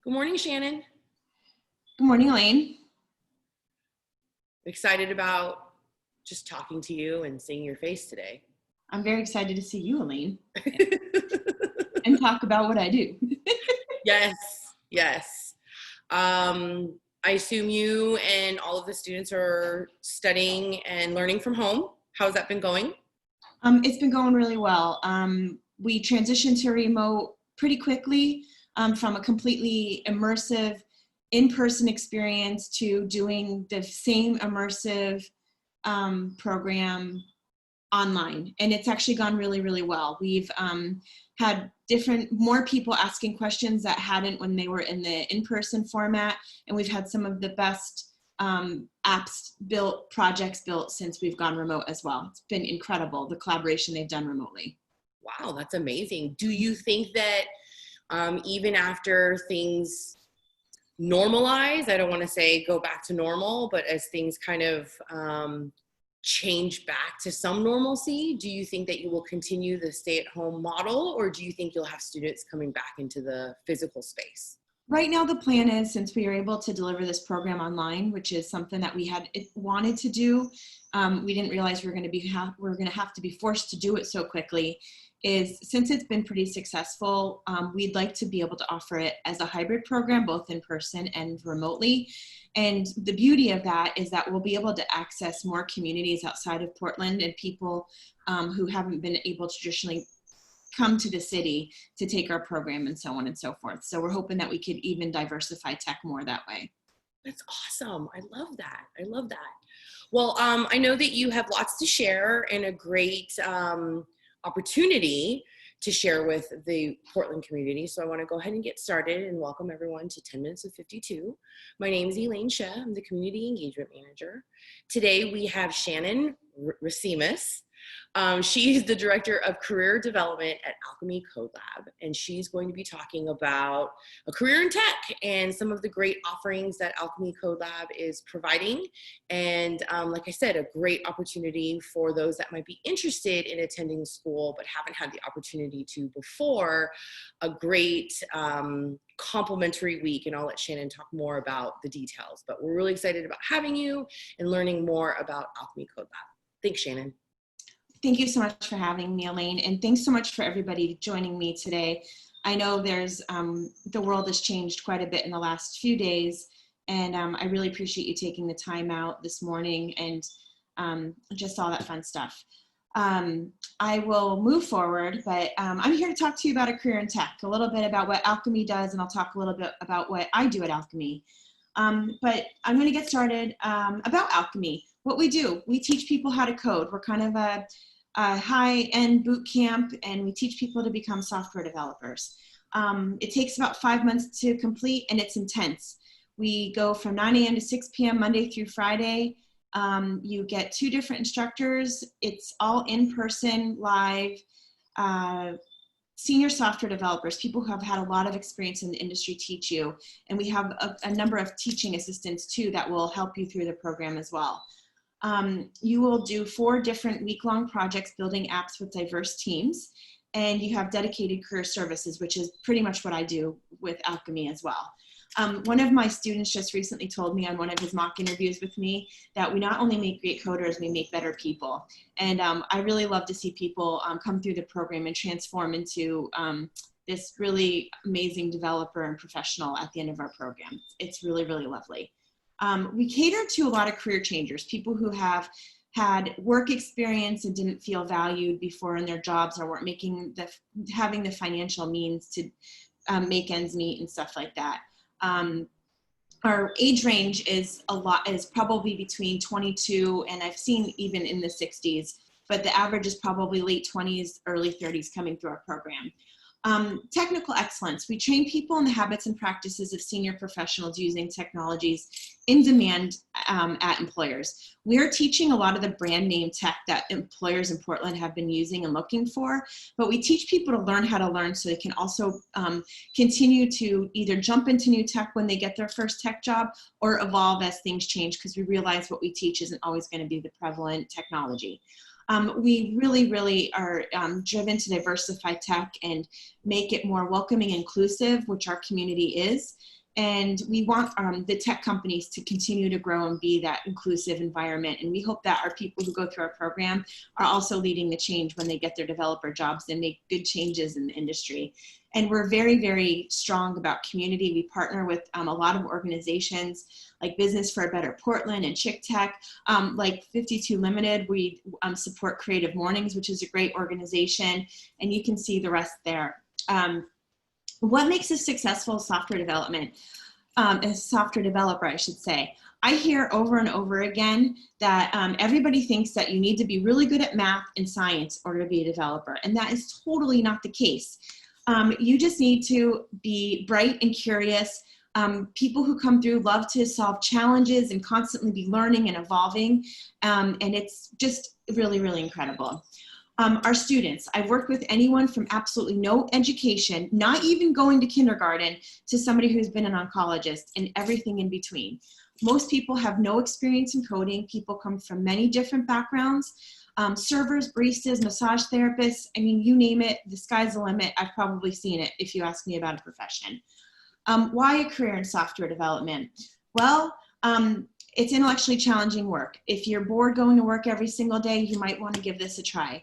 Good morning, Shannon. Good morning, Elaine. Excited about just talking to you and seeing your face today. I'm very excited to see you, Elaine, and talk about what I do. Yes. I assume you and all of the students are studying and learning from home. How's that been going? It's been going really well. We transitioned to remote pretty quickly from a completely immersive in-person experience to doing the same immersive program online, and it's actually gone really, really well. We've had more people asking questions that hadn't when they were in the in-person format, and we've had some of the best projects built since we've gone remote as well. It's been incredible, the collaboration they've done remotely. Wow, that's amazing. Do you think that even after things normalize, I don't want to say go back to normal, but as things kind of change back to some normalcy, do you think that you will continue the stay-at-home model, or do you think you'll have students coming back into the physical space? Right now, the plan is, since we are able to deliver this program online, which is something that we had wanted to do, we didn't realize we were going to have to be forced to do it so quickly, is since it's been pretty successful, we'd like to be able to offer it as a hybrid program, both in person and remotely. And the beauty of that is that we'll be able to access more communities outside of Portland and people who haven't been able to traditionally come to the city to take our program and so on and so forth. So we're hoping that we could even diversify tech more that way. That's awesome. I love that. Well, I know that you have lots to share and a great opportunity to share with the Portland community. So I want to go ahead and get started and welcome everyone to 10 Minutes of 52. My name is Elaine Sheh. I'm the Community Engagement Manager. Today we have Shannon Rasimas. She's the Director of Career Development at Alchemy Code Lab, and she's going to be talking about a career in tech and some of the great offerings that Alchemy Code Lab is providing. And like I said, a great opportunity for those that might be interested in attending school but haven't had the opportunity to before, a great complimentary week, and I'll let Shannon talk more about the details. But we're really excited about having you and learning more about Alchemy Code Lab. Thanks, Shannon. Thank you so much for having me, Elaine, and thanks so much for everybody joining me today. I know the world has changed quite a bit in the last few days, and I really appreciate you taking the time out this morning and just all that fun stuff. I will move forward, but I'm here to talk to you about a career in tech, a little bit about what Alchemy does, and I'll talk a little bit about what I do at Alchemy. But I'm going to get started about Alchemy. What we do, we teach people how to code. We're kind of a high-end boot camp, and we teach people to become software developers. It takes about 5 months to complete, and it's intense. We go from 9 a.m. to 6 p.m. Monday through Friday. You get 2 different instructors. It's all in-person, live, senior software developers, people who have had a lot of experience in the industry teach you. And we have a number of teaching assistants too that will help you through the program as well. You will do 4 different week-long projects building apps with diverse teams, and you have dedicated career services, which is pretty much what I do with Alchemy as well. One of my students just recently told me on one of his mock interviews with me that we not only make great coders, we make better people. And I really love to see people come through the program and transform into this really amazing developer and professional at the end of our program. It's really, really lovely. We cater to a lot of career changers, people who have had work experience and didn't feel valued before in their jobs, or weren't having the financial means to make ends meet and stuff like that. Our age range is probably between 22 and I've seen even in the 60s, but the average is probably late 20s, early 30s coming through our program. Technical excellence. We train people in the habits and practices of senior professionals using technologies in demand at employers. We're teaching a lot of the brand name tech that employers in Portland have been using and looking for, but we teach people to learn how to learn so they can also continue to either jump into new tech when they get their first tech job or evolve as things change, because we realize what we teach isn't always going to be the prevalent technology. We really are driven to diversify tech and make it more welcoming and inclusive, which our community is. And we want the tech companies to continue to grow and be that inclusive environment. And we hope that our people who go through our program are also leading the change when they get their developer jobs and make good changes in the industry. And we're very strong about community. We partner with a lot of organizations like Business for a Better Portland and Chick Tech, like 52 Limited. We support Creative Mornings, which is a great organization, and you can see the rest there. What makes a successful software development, a software developer, I should say? I hear over and over again that everybody thinks that you need to be really good at math and science in order to be a developer, and that is totally not the case. You just need to be bright and curious. People who come through love to solve challenges and constantly be learning and evolving, and it's just really incredible. Our students, I've worked with anyone from absolutely no education, not even going to kindergarten, to somebody who's been an oncologist and everything in between. Most people have no experience in coding. People come from many different backgrounds. Servers, baristas, massage therapists, I mean, you name it, the sky's the limit. I've probably seen it if you ask me about a profession. Why a career in software development? Well, it's intellectually challenging work. If you're bored going to work every single day, you might want to give this a try.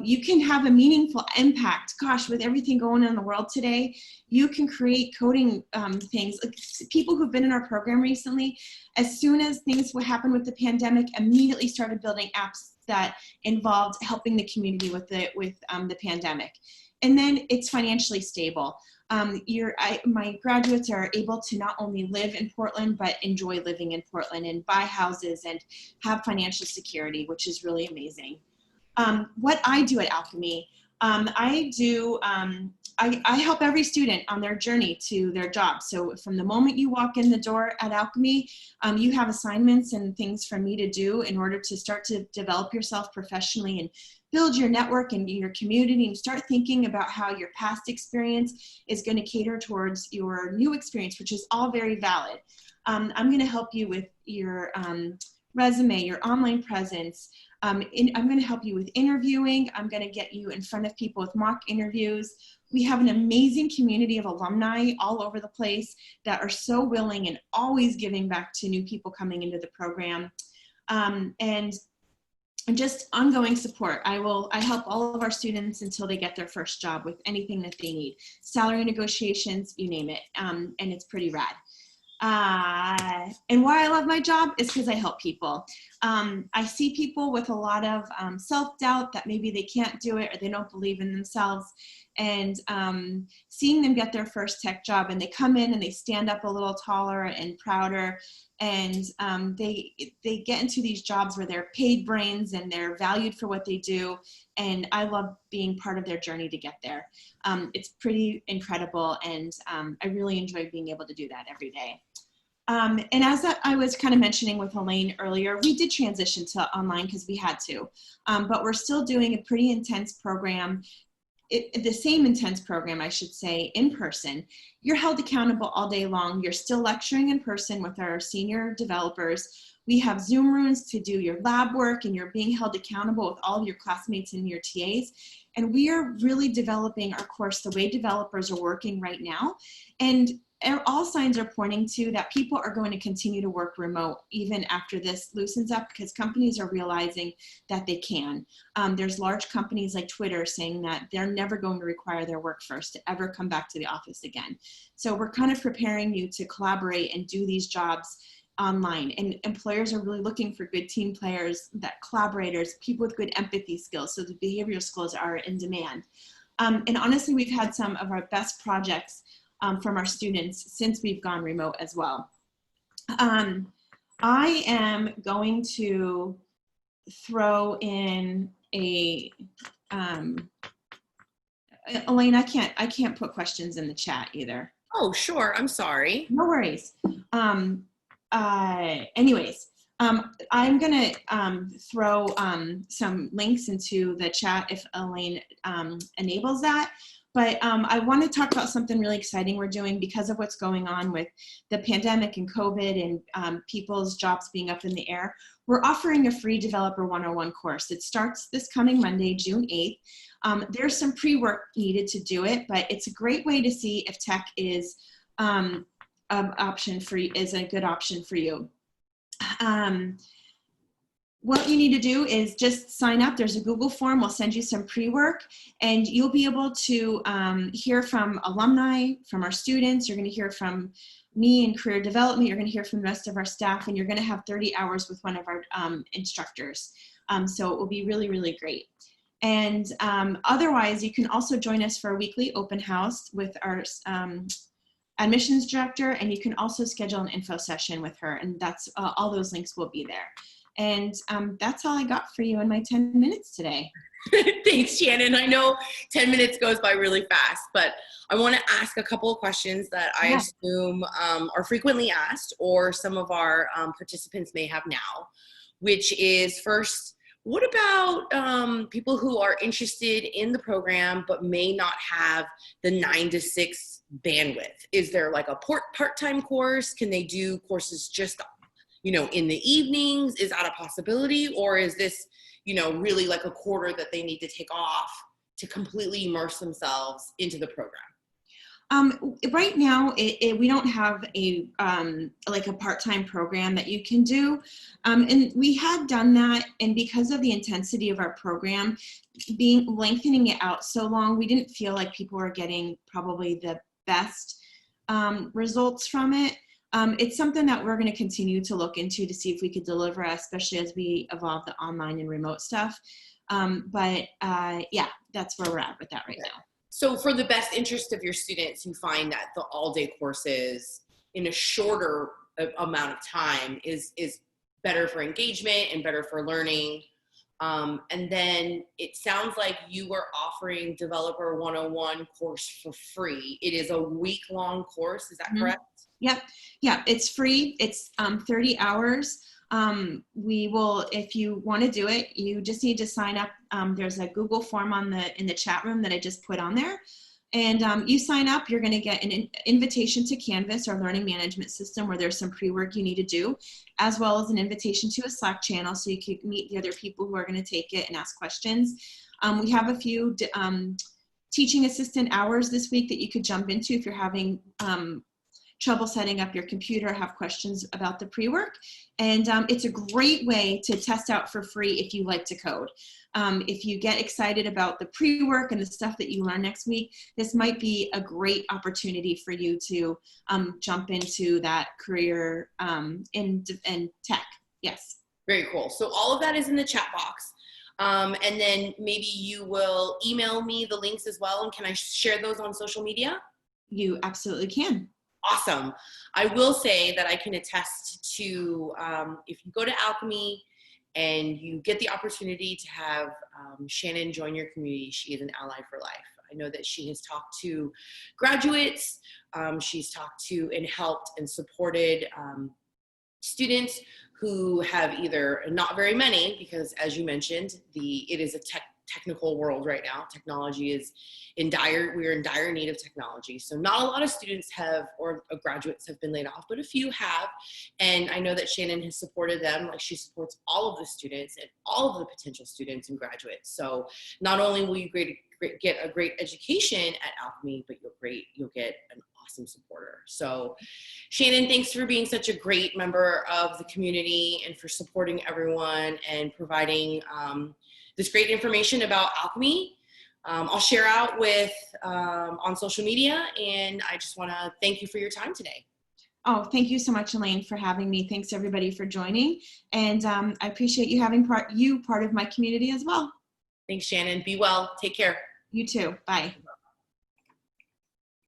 You can have a meaningful impact. Gosh, with everything going on in the world today, you can create coding things. Like people who've been in our program recently, as soon as things happened with the pandemic, immediately started building apps that involved helping the community with the pandemic. And then it's financially stable. My graduates are able to not only live in Portland, but enjoy living in Portland and buy houses and have financial security, which is really amazing. What I do at Alchemy, I help every student on their journey to their job. So from the moment you walk in the door at Alchemy, you have assignments and things for me to do in order to start to develop yourself professionally and build your network and your community, and start thinking about how your past experience is going to cater towards your new experience, which is all very valid. I'm going to help you with your resume, your online presence. I'm going to help you with interviewing. I'm going to get you in front of people with mock interviews. We have an amazing community of alumni all over the place that are so willing and always giving back to new people coming into the program. And just ongoing support. I help all of our students until they get their first job with anything that they need. Salary negotiations, you name it, and it's pretty rad. And why I love my job is because I help people. I see people with a lot of self-doubt that maybe they can't do it or they don't believe in themselves. And seeing them get their first tech job and they come in and they stand up a little taller and prouder, and they get into these jobs where they're paid brains and they're valued for what they do. And I love being part of their journey to get there. It's pretty incredible, and I really enjoy being able to do that every day. And as I was kind of mentioning with Elaine earlier, we did transition to online because we had to, but we're still doing a pretty intense program. The same intense program, I should say, in person. You're held accountable all day long. You're still lecturing in person with our senior developers. We have Zoom rooms to do your lab work, and you're being held accountable with all of your classmates and your TAs. And we are really developing our course the way developers are working right now. And all signs are pointing to that people are going to continue to work remote even after this loosens up, because companies are realizing that they can. There's large companies like Twitter saying that they're never going to require their workforce to ever come back to the office again. So we're kind of preparing you to collaborate and do these jobs online. And employers are really looking for good team players, that collaborators, people with good empathy skills. So the behavioral skills are in demand. And honestly, we've had some of our best projects from our students since we've gone remote as well. I am going to throw in a, Elaine, I can't put questions in the chat either. Oh, sure, I'm sorry. No worries. Anyways, I'm gonna throw some links into the chat if Elaine enables that. But I want to talk about something really exciting we're doing because of what's going on with the pandemic and COVID and people's jobs being up in the air. We're offering a free Developer 101 course. It starts this coming Monday, June 8th. There's some pre-work needed to do it, but it's a great way to see if tech is a good option for you. What you need to do is just sign up. There's a Google form. We'll send you some pre-work, and you'll be able to hear from alumni, from our students. You're going to hear from me in career development. You're going to hear from the rest of our staff, and you're going to have 30 hours with one of our instructors. So it will be really, really great. And otherwise, you can also join us for a weekly open house with our admissions director, and you can also schedule an info session with her, and that's all those links will be there. And that's all I got for you in my 10 minutes today. Thanks, Shannon. I know 10 minutes goes by really fast, but I want to ask a couple of questions that I assume are frequently asked, or some of our participants may have now, which is first, what about people who are interested in the program but may not have the 9 to 6 bandwidth? Is there like a part-time course? Can they do courses just in the evenings? Is that a possibility? Or is this, really like a quarter that they need to take off to completely immerse themselves into the program? Right now, we don't have a part-time program that you can do. And we had done that, and because of the intensity of our program, lengthening it out so long, we didn't feel like people were getting probably the best results from it. It's something that we're going to continue to look into to see if we could deliver, especially as we evolve the online and remote stuff. Yeah, that's where we're at with that right now. So for the best interest of your students, you find that the all-day courses in a shorter amount of time is better for engagement and better for learning. And then it sounds like you are offering Developer 101 course for free. It is a week-long course. Is that correct? Yep. Yeah, it's free. It's 30 hours. We will, if you want to do it, you just need to sign up. There's a Google form in the chat room that I just put on there. And you sign up, you're going to get an invitation to Canvas, our learning management system, where there's some pre-work you need to do, as well as an invitation to a Slack channel so you can meet the other people who are going to take it and ask questions. We have a few teaching assistant hours this week that you could jump into if you're having trouble setting up your computer, have questions about the pre-work. And it's a great way to test out for free if you like to code. If you get excited about the pre-work and the stuff that you learn next week, this might be a great opportunity for you to jump into that career in tech. Yes. Very cool. So all of that is in the chat box. And then maybe you will email me the links as well. And can I share those on social media? You absolutely can. Awesome. I will say that I can attest to, if you go to Alchemy and you get the opportunity to have Shannon join your community, she is an ally for life. I know that she has talked to graduates, she's talked to and helped and supported students who have either, not very many, because as you mentioned, it is a technical world right now. Technology is we're in dire need of technology. So not a lot of students or graduates have been laid off, but a few have. And I know that Shannon has supported them, like she supports all of the students and all of the potential students and graduates. So not only will you get a great education at Alchemy, but you'll get an awesome supporter. So Shannon, thanks for being such a great member of the community and for supporting everyone and providing this great information about Alchemy. I'll share out on social media, and I just want to thank you for your time today. Oh, thank you so much, Elaine, for having me. Thanks everybody for joining, and I appreciate you having part of my community as well. Thanks, Shannon. Be well. Take care. You too. Bye.